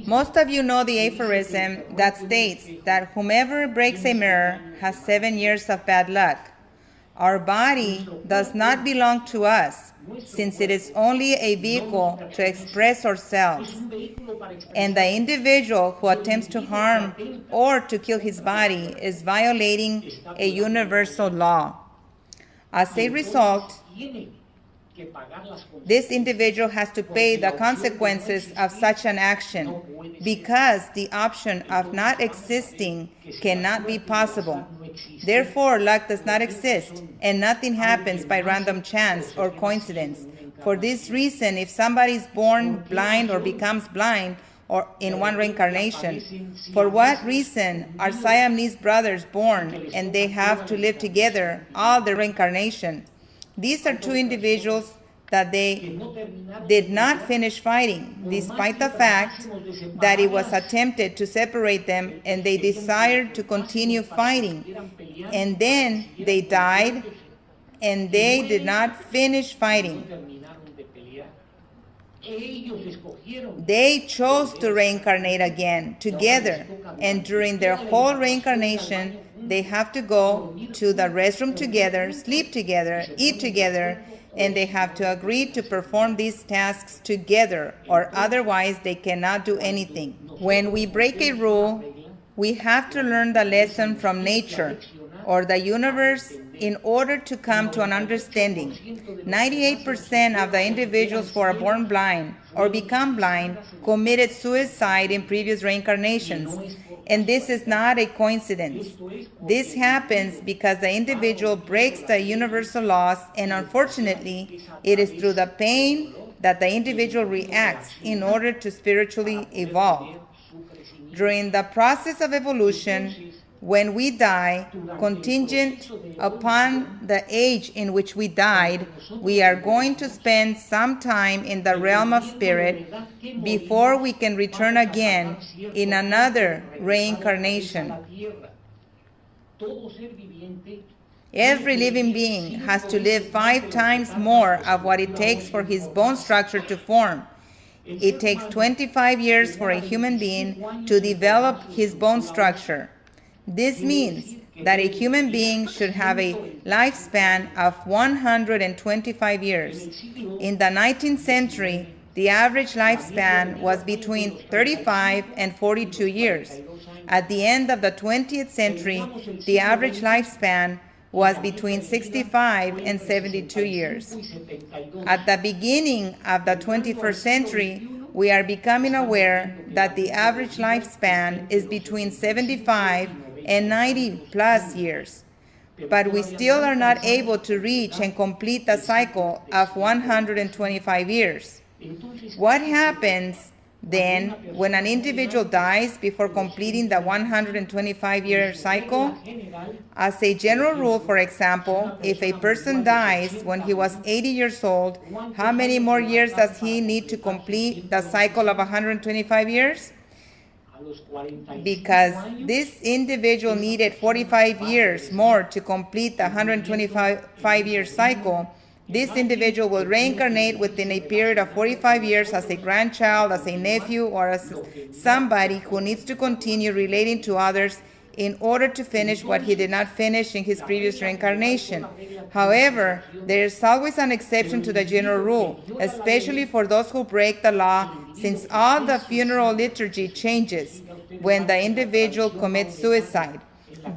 Most of you know the aphorism that states that whomever breaks a mirror has 7 years of bad luck. Our body does not belong to us, since it is only a vehicle to express ourselves. And the individual who attempts to harm or to kill his body is violating a universal law. As a result, this individual has to pay the consequences of such an action, because the option of not existing cannot be possible. Therefore, luck does not exist, and nothing happens by random chance or coincidence. For this reason, if somebody is born blind or becomes blind or in one reincarnation, for what reason are Siamese brothers born and they have to live together all their reincarnation? These are two individuals that they did not finish fighting, despite the fact that it was attempted to separate them, and they desired to continue fighting. And then they died, and they did not finish fighting. They chose to reincarnate again together, and during their whole reincarnation, they have to go to the restroom together, sleep together, eat together, and they have to agree to perform these tasks together, or otherwise they cannot do anything. When we break a rule, we have to learn the lesson from nature or the universe in order to come to an understanding. 98% of the individuals who are born blind or become blind committed suicide in previous reincarnations. And this is not a coincidence. This happens because the individual breaks the universal laws, and unfortunately, it is through the pain that the individual reacts in order to spiritually evolve. During the process of evolution, when we die, contingent upon the age in which we died, we are going to spend some time in the realm of spirit before we can return again in another reincarnation. Every living being has to live 5 times more of what it takes for his bone structure to form. It takes 25 years for a human being to develop his bone structure. This means that a human being should have a lifespan of 125 years. In the 19th century, the average lifespan was between 35 and 42 years. At the end of the 20th century, the average lifespan was between 65 and 72 years. At the beginning of the 21st century, we are becoming aware that the average lifespan is between 75 and 90 plus years. But we still are not able to reach and complete the cycle of 125 years. What happens then when an individual dies before completing the 125-year cycle? As a general rule, for example, if a person dies when he was 80 years old, how many more years does he need to complete the cycle of 125 years? Because this individual needed 45 years more to complete the 125-year cycle, this individual will reincarnate within a period of 45 years as a grandchild, as a nephew, or as somebody who needs to continue relating to others in order to finish what he did not finish in his previous reincarnation. However, there is always an exception to the general rule, especially for those who break the law, since all the funeral liturgy changes when the individual commits suicide.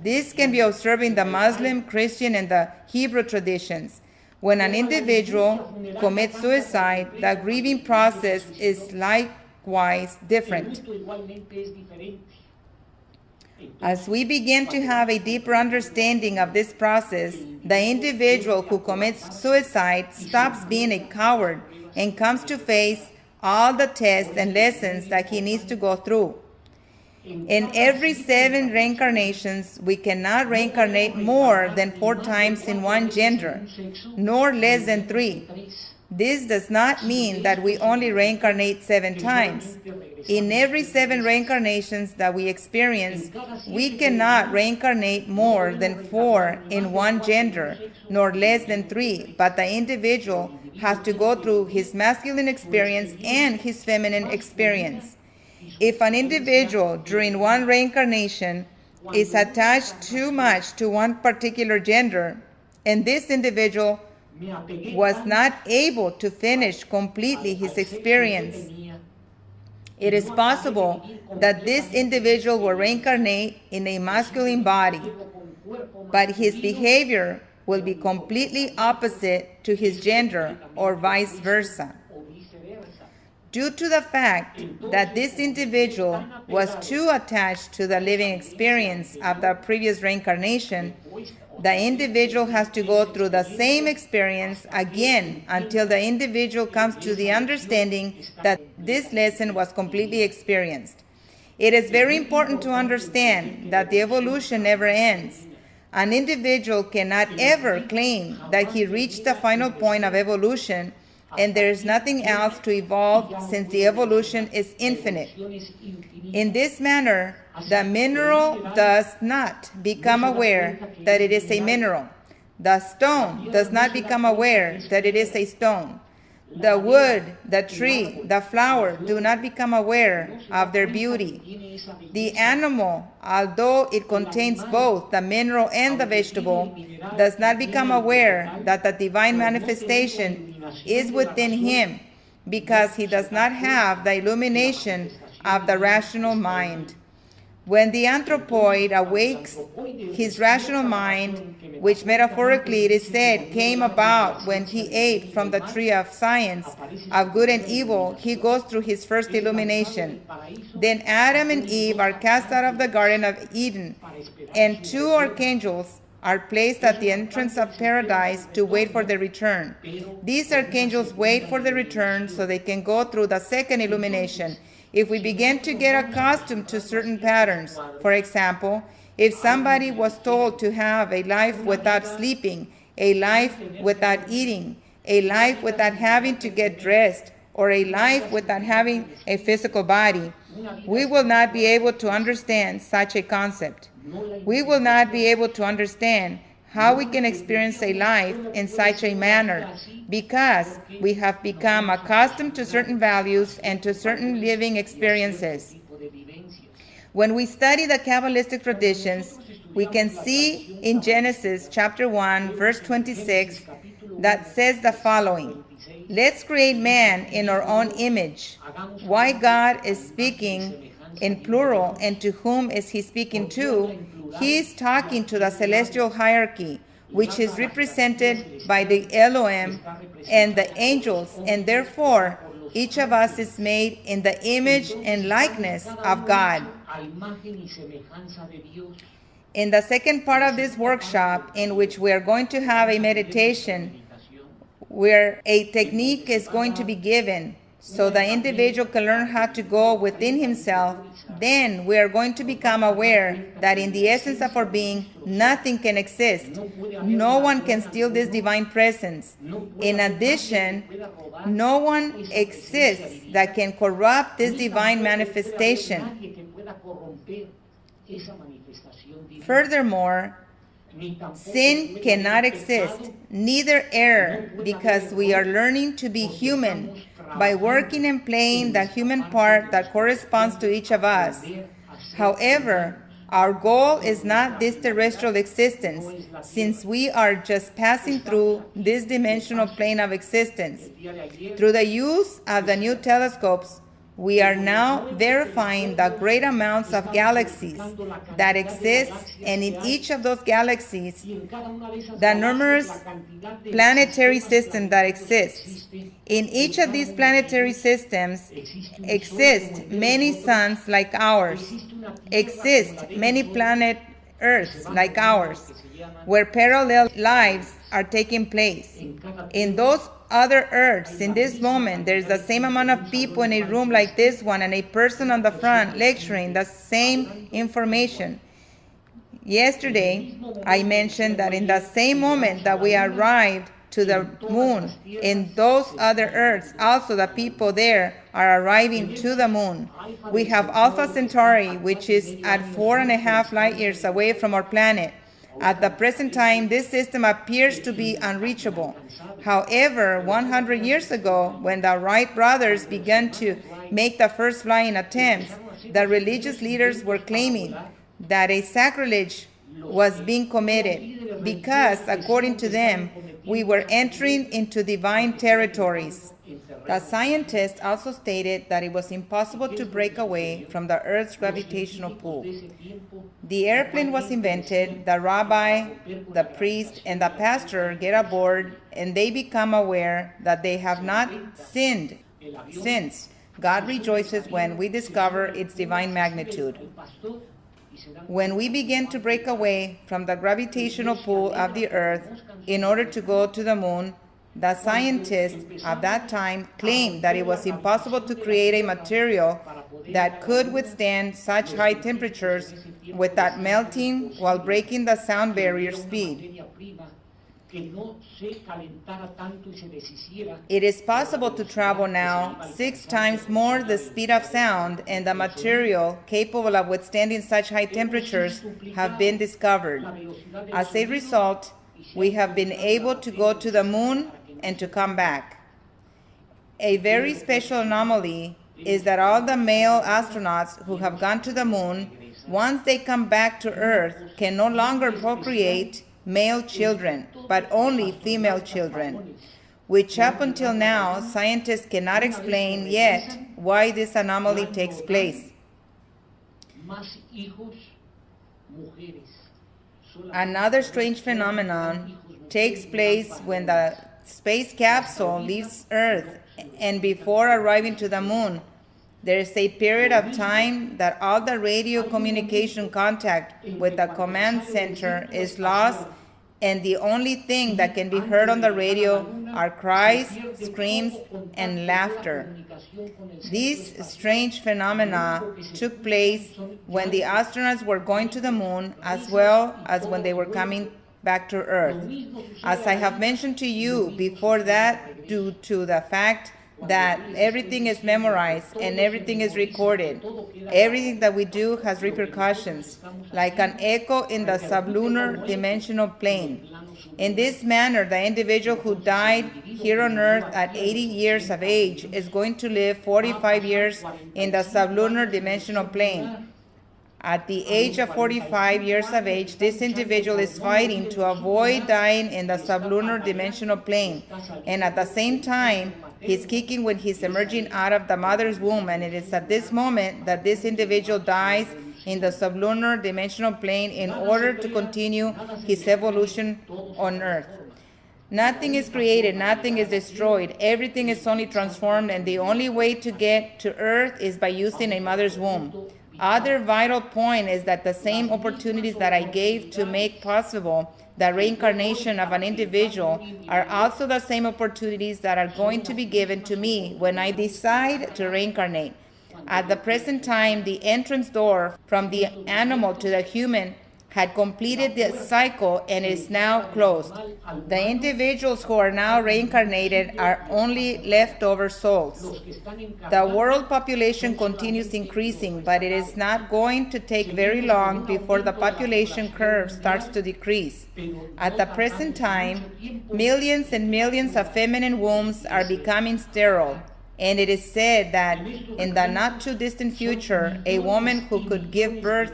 This can be observed in the Muslim, Christian, and the Hebrew traditions. When an individual commits suicide, the grieving process is likewise different. As we begin to have a deeper understanding of this process, the individual who commits suicide stops being a coward and comes to face all the tests and lessons that he needs to go through. In every 7 reincarnations, we cannot reincarnate more than 4 times in one gender, nor less than 3. This does not mean that we only reincarnate 7 times. In every 7 reincarnations that we experience, we cannot reincarnate more than 4 in one gender, nor less than 3, but the individual has to go through his masculine experience and his feminine experience. If an individual during one reincarnation is attached too much to one particular gender, and this individual was not able to finish completely his experience, it is possible that this individual will reincarnate in a masculine body, but his behavior will be completely opposite to his gender or vice versa. Due to the fact that this individual was too attached to the living experience of the previous reincarnation, the individual has to go through the same experience again until the individual comes to the understanding that this lesson was completely experienced. It is very important to understand that the evolution never ends. An individual cannot ever claim that he reached the final point of evolution and there is nothing else to evolve since the evolution is infinite. In this manner, the mineral does not become aware that it is a mineral. The stone does not become aware that it is a stone. The wood, the tree, the flower do not become aware of their beauty. The animal, although it contains both the mineral and the vegetable, does not become aware that the divine manifestation is within him because he does not have the illumination of the rational mind. When the anthropoid awakes his rational mind, which metaphorically it is said came about when he ate from the tree of science, of good and evil, he goes through his first illumination. Then Adam and Eve are cast out of the Garden of Eden, and two archangels are placed at the entrance of paradise to wait for their return. These archangels wait for their return so they can go through the second illumination. If we begin to get accustomed to certain patterns, for example, if somebody was told to have a life without sleeping, a life without eating, a life without having to get dressed, or a life without having a physical body, we will not be able to understand such a concept. We will not be able to understand how we can experience a life in such a manner because we have become accustomed to certain values and to certain living experiences. When we study the Kabbalistic traditions, we can see in Genesis chapter 1, verse 26, that says the following: "Let's create man in our own image." Why God is speaking in plural and to whom is he speaking to? He is talking to the celestial hierarchy, which is represented by the Elohim and the angels, and therefore each of us is made in the image and likeness of God. In the second part of this workshop, in which we are going to have a meditation where a technique is going to be given so the individual can learn how to go within himself, then we are going to become aware that in the essence of our being, nothing can exist. No one can steal this divine presence. In addition, no one exists that can corrupt this divine manifestation. Furthermore, sin cannot exist, neither error, because we are learning to be human by working and playing the human part that corresponds to each of us. However, our goal is not this terrestrial existence, since we are just passing through this dimensional plane of existence. Through the use of the new telescopes, we are now verifying the great amounts of galaxies that exist, and in each of those galaxies, the numerous planetary systems that exist. In each of these planetary systems exist many suns like ours, exist many planet Earths like ours, where parallel lives are taking place. In those other Earths, in this moment, there's the same amount of people in a room like this one and a person on the front lecturing the same information. Yesterday, I mentioned that in the same moment that we arrived to the moon, in those other Earths, also the people there are arriving to the moon. We have Alpha Centauri, which is at 4.5 light years away from our planet. At the present time, this system appears to be unreachable. However, 100 years ago, when the Wright brothers began to make the first flying attempts, the religious leaders were claiming that a sacrilege was being committed because, according to them, we were entering into divine territories. The scientists also stated that it was impossible to break away from the Earth's gravitational pull. The airplane was invented, the rabbi, the priest, and the pastor get aboard, and they become aware that they have not sinned since. God rejoices when we discover its divine magnitude. When we begin to break away from the gravitational pull of the Earth in order to go to the moon, the scientists of that time claimed that it was impossible to create a material that could withstand such high temperatures without melting while breaking the sound barrier speed. It is possible to travel now 6 times more the speed of sound, and the material capable of withstanding such high temperatures have been discovered. As a result, we have been able to go to the moon and to come back. A very special anomaly is that all the male astronauts who have gone to the moon, once they come back to Earth, can no longer procreate male children, but only female children, which up until now scientists cannot explain yet why this anomaly takes place. Another strange phenomenon takes place when the space capsule leaves Earth, and before arriving to the moon, there is a period of time that all the radio communication contact with the command center is lost, and the only thing that can be heard on the radio are cries, screams, and laughter. These strange phenomena took place when the astronauts were going to the moon, as well as when they were coming back to Earth. As I have mentioned to you before, that due to the fact that everything is memorized and everything is recorded, everything that we do has repercussions, like an echo in the sublunar dimensional plane. In this manner, the individual who died here on Earth at 80 years of age is going to live 45 years in the sublunar dimensional plane. At the age of 45 years of age, this individual is fighting to avoid dying in the sublunar dimensional plane, and at the same time, he's kicking when he's emerging out of the mother's womb, and it is at this moment that this individual dies in the sublunar dimensional plane in order to continue his evolution on Earth. Nothing is created, nothing is destroyed, everything is only transformed, and the only way to get to Earth is by using a mother's womb. Other vital point is that the same opportunities that I gave to make possible the reincarnation of an individual are also the same opportunities that are going to be given to me when I decide to reincarnate. At the present time, the entrance door from the animal to the human had completed the cycle and is now closed. The individuals who are now reincarnated are only leftover souls. The world population continues increasing, but it is not going to take very long before the population curve starts to decrease. At the present time, millions and millions of feminine wombs are becoming sterile. And it is said that in the not-too-distant future, a woman who could give birth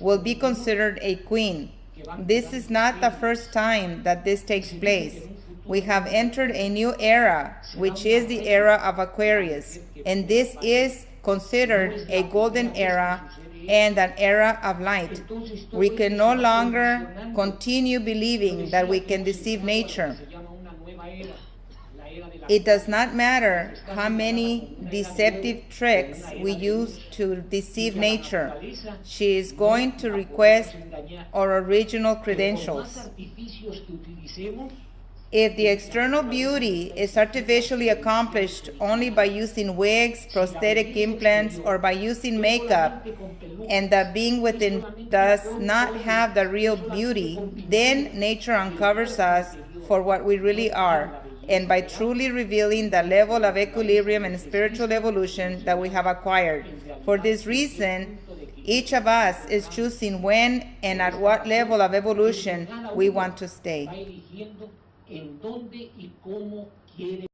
will be considered a queen. This is not the first time that this takes place. We have entered a new era, which is the era of Aquarius, and this is considered a golden era and an era of light. We can no longer continue believing that we can deceive nature. It does not matter how many deceptive tricks we use to deceive nature. She is going to request our original credentials. If the external beauty is artificially accomplished only by using wigs, prosthetic implants, or by using makeup, and the being within does not have the real beauty, then nature uncovers us for what we really are, and by truly revealing the level of equilibrium and spiritual evolution that we have acquired. For this reason, Each of us is choosing when and at what level of evolution we want to va stay. eligiendo en dónde y cómo quiere